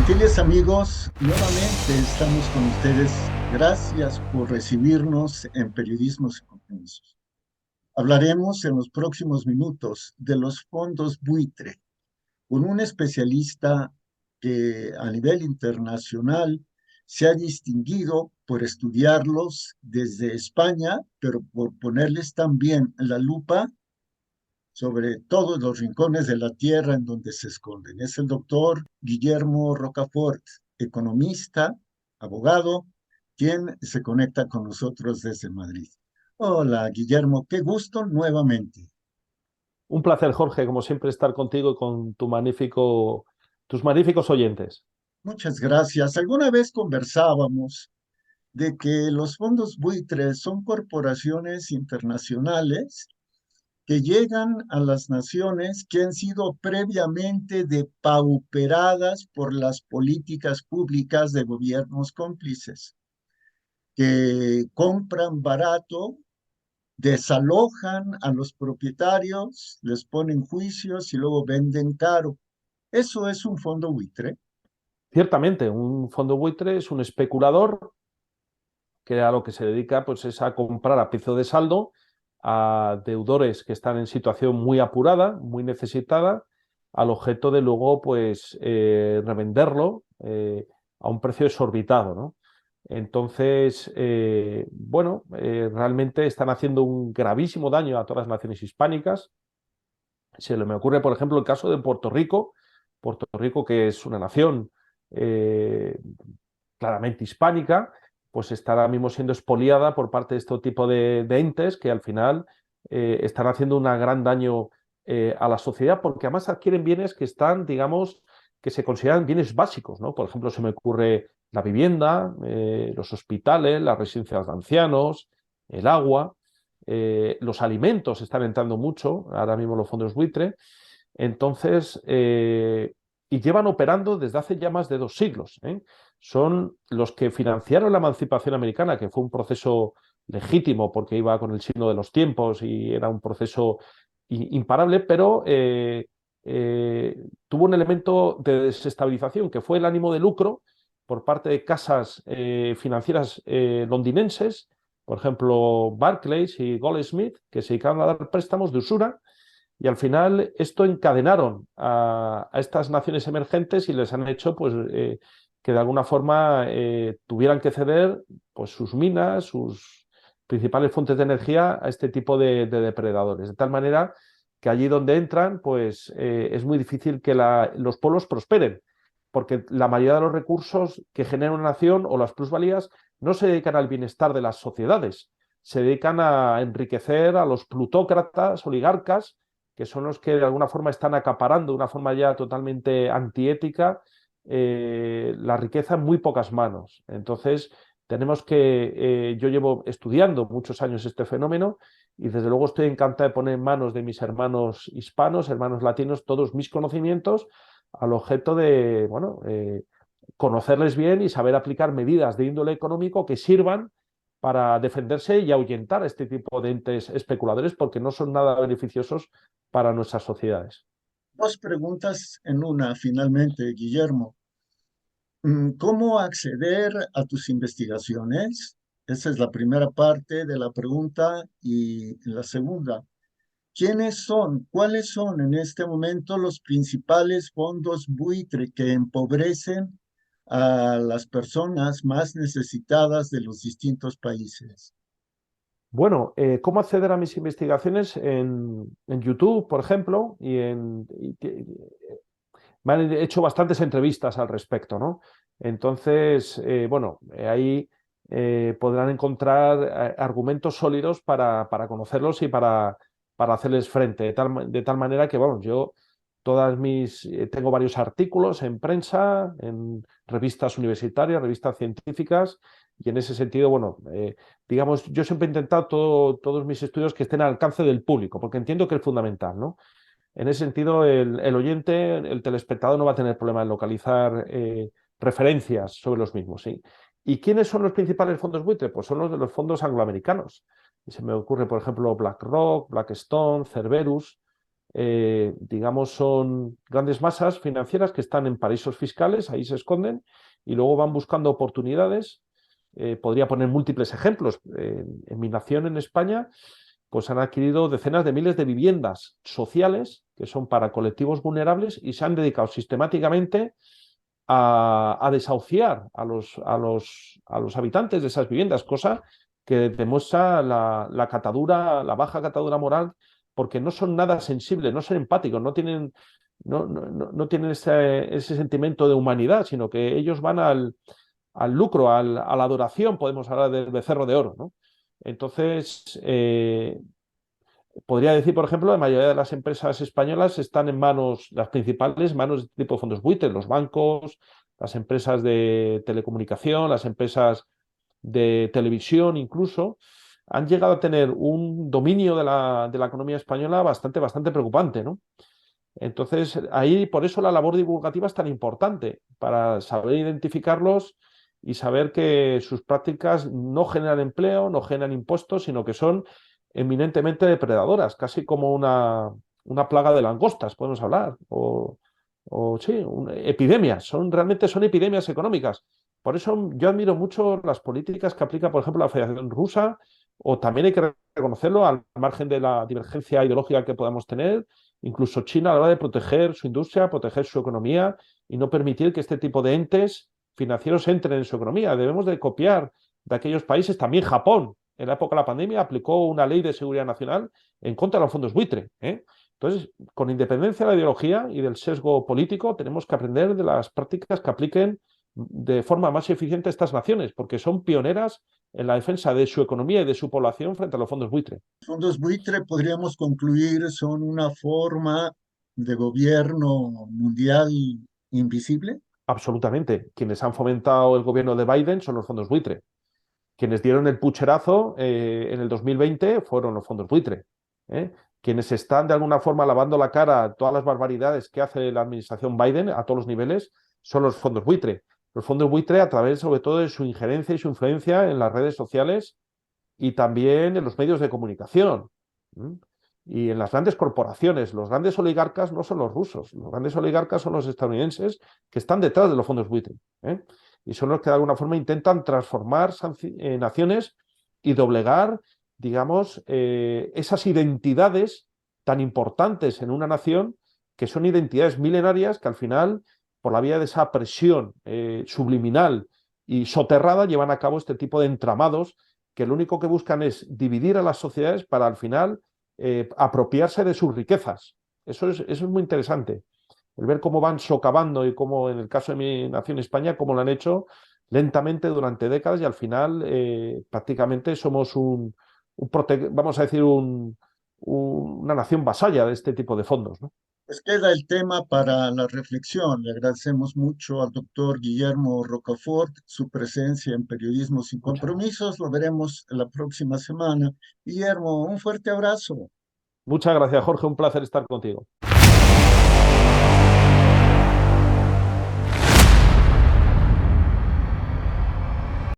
Gentiles amigos, nuevamente estamos con ustedes. Gracias por recibirnos en Periodismos y Compromisos. Hablaremos en los próximos minutos de los fondos buitre con un especialista que a nivel internacional se ha distinguido por estudiarlos desde España, pero por ponerles también la lupa sobre todos los rincones de la tierra en donde se esconden. Es el doctor Guillermo Rocafort, economista, abogado, quien se conecta con nosotros desde Madrid. Hola, Guillermo, qué gusto nuevamente. Un placer, Jorge, como siempre, estar contigo y con tus magníficos oyentes. Muchas gracias. Alguna vez conversábamos de que los fondos buitres son corporaciones internacionales que llegan a las naciones que han sido previamente depauperadas por las políticas públicas de gobiernos cómplices, que compran barato, desalojan a los propietarios, les ponen juicios y luego venden caro. Eso es un fondo buitre. Ciertamente, un fondo buitre es un especulador que a lo que se dedica pues, es a comprar a precio de saldo a deudores que están en situación muy apurada, muy necesitada, al objeto de luego pues, revenderlo a un precio exorbitado, ¿no? Entonces, realmente están haciendo un gravísimo daño a todas las naciones hispánicas. Se me ocurre, por ejemplo, el caso de Puerto Rico, que es una nación eh, claramente hispánica, pues está ahora mismo siendo expoliada por parte de este tipo de entes que al final están haciendo un gran daño a la sociedad, porque además adquieren bienes que están, digamos, que se consideran bienes básicos, ¿no? Por ejemplo, se me ocurre la vivienda, los hospitales, las residencias de ancianos, el agua. Los alimentos están entrando mucho, ahora mismo los fondos buitre, entonces, y llevan operando desde hace ya más de 2 siglos. Son los que financiaron la emancipación americana, que fue un proceso legítimo porque iba con el signo de los tiempos y era un proceso imparable, pero tuvo un elemento de desestabilización, que fue el ánimo de lucro por parte de casas financieras londinenses, por ejemplo, Barclays y Goldsmith, que se dedicaban a dar préstamos de usura, y al final esto encadenaron a estas naciones emergentes y les han hecho pues, que de alguna forma tuvieran que ceder pues, sus minas, sus principales fuentes de energía a este tipo de depredadores. De tal manera que allí donde entran pues, es muy difícil que los pueblos prosperen, porque la mayoría de los recursos que genera una nación o las plusvalías no se dedican al bienestar de las sociedades, se dedican a enriquecer a los plutócratas, oligarcas, que son los que de alguna forma están acaparando de una forma ya totalmente antiética la riqueza en muy pocas manos. Entonces, tenemos que, yo llevo estudiando muchos años este fenómeno y desde luego estoy encantado de poner en manos de mis hermanos hispanos, hermanos latinos, todos mis conocimientos al objeto de, bueno, conocerles bien y saber aplicar medidas de índole económico que sirvan para defenderse y ahuyentar a este tipo de entes especuladores porque no son nada beneficiosos para nuestras sociedades. Dos preguntas en una, finalmente, Guillermo. ¿Cómo acceder a tus investigaciones? Esa es la primera parte de la pregunta. Y la segunda, cuáles son en este momento los principales fondos buitre que empobrecen a las personas más necesitadas de los distintos países? Bueno, ¿cómo acceder a mis investigaciones en YouTube, por ejemplo? Me han hecho bastantes entrevistas al respecto, ¿no? Entonces, ahí podrán encontrar argumentos sólidos para conocerlos y para hacerles frente, de tal manera que, bueno, yo tengo varios artículos en prensa, en revistas universitarias, revistas científicas, y en ese sentido, bueno, digamos, yo siempre he intentado todos mis estudios que estén al alcance del público, porque entiendo que es fundamental, ¿no? En ese sentido, el oyente, el telespectador no va a tener problema en localizar referencias sobre los mismos, ¿sí? ¿Y quiénes son los principales fondos buitre? Pues son los de los fondos angloamericanos. Y se me ocurre, por ejemplo, BlackRock, Blackstone, Cerberus. digamos, son grandes masas financieras que están en paraísos fiscales, ahí se esconden, y luego van buscando oportunidades. Podría poner múltiples ejemplos. En mi nación, en España, pues han adquirido decenas de miles de viviendas sociales que son para colectivos vulnerables y se han dedicado sistemáticamente a desahuciar a los habitantes de esas viviendas, cosa que demuestra la catadura, la baja catadura moral, porque no son nada sensibles, no son empáticos, no tienen ese sentimiento de humanidad, sino que ellos van al lucro, a la adoración, podemos hablar del becerro de oro, ¿no? Entonces, podría decir, por ejemplo, la mayoría de las empresas españolas están en manos, las principales manos de este tipo de fondos buitres, los bancos, las empresas de telecomunicación, las empresas de televisión incluso, han llegado a tener un dominio de la economía española bastante preocupante, ¿no? Entonces, ahí por eso la labor divulgativa es tan importante, para saber identificarlos y saber que sus prácticas no generan empleo, no generan impuestos, sino que son eminentemente depredadoras, casi como una plaga de langostas, podemos hablar, o sí, epidemias, realmente son epidemias económicas. Por eso yo admiro mucho las políticas que aplica, por ejemplo, la Federación Rusa, o también hay que reconocerlo al margen de la divergencia ideológica que podamos tener, incluso China a la hora de proteger su industria, proteger su economía y no permitir que este tipo de entes financieros entren en su economía. Debemos de copiar de aquellos países, también Japón, en la época de la pandemia, aplicó una ley de seguridad nacional en contra de los fondos buitre, ¿eh? Entonces, con independencia de la ideología y del sesgo político, tenemos que aprender de las prácticas que apliquen de forma más eficiente estas naciones, porque son pioneras en la defensa de su economía y de su población frente a los fondos buitre. Fondos buitre, podríamos concluir, son una forma de gobierno mundial invisible. Absolutamente. Quienes han fomentado el gobierno de Biden son los fondos buitre. Quienes dieron el pucherazo en el 2020 fueron los fondos buitre, ¿eh? Quienes están de alguna forma lavando la cara a todas las barbaridades que hace la administración Biden a todos los niveles son los fondos buitre. Los fondos buitre a través sobre todo de su injerencia y su influencia en las redes sociales y también en los medios de comunicación. ¿Mm? Y en las grandes corporaciones. Los grandes oligarcas no son los rusos, los grandes oligarcas son los estadounidenses que están detrás de los fondos buitre, ¿eh? Y son los que de alguna forma intentan transformar naciones y doblegar, digamos, esas identidades tan importantes en una nación, que son identidades milenarias que al final, por la vía de esa presión subliminal y soterrada, llevan a cabo este tipo de entramados que lo único que buscan es dividir a las sociedades para al final apropiarse de sus riquezas. Eso es muy interesante. El ver cómo van socavando y cómo, en el caso de mi nación España, cómo lo han hecho lentamente durante décadas y al final prácticamente somos vamos a decir, una nación vasalla de este tipo de fondos, ¿no? Pues queda el tema para la reflexión. Le agradecemos mucho al doctor Guillermo Rocafort su presencia en Periodismo sin Muchas gracias. Compromisos. Lo veremos la próxima semana. Guillermo, un fuerte abrazo. Muchas gracias, Jorge. Un placer estar contigo.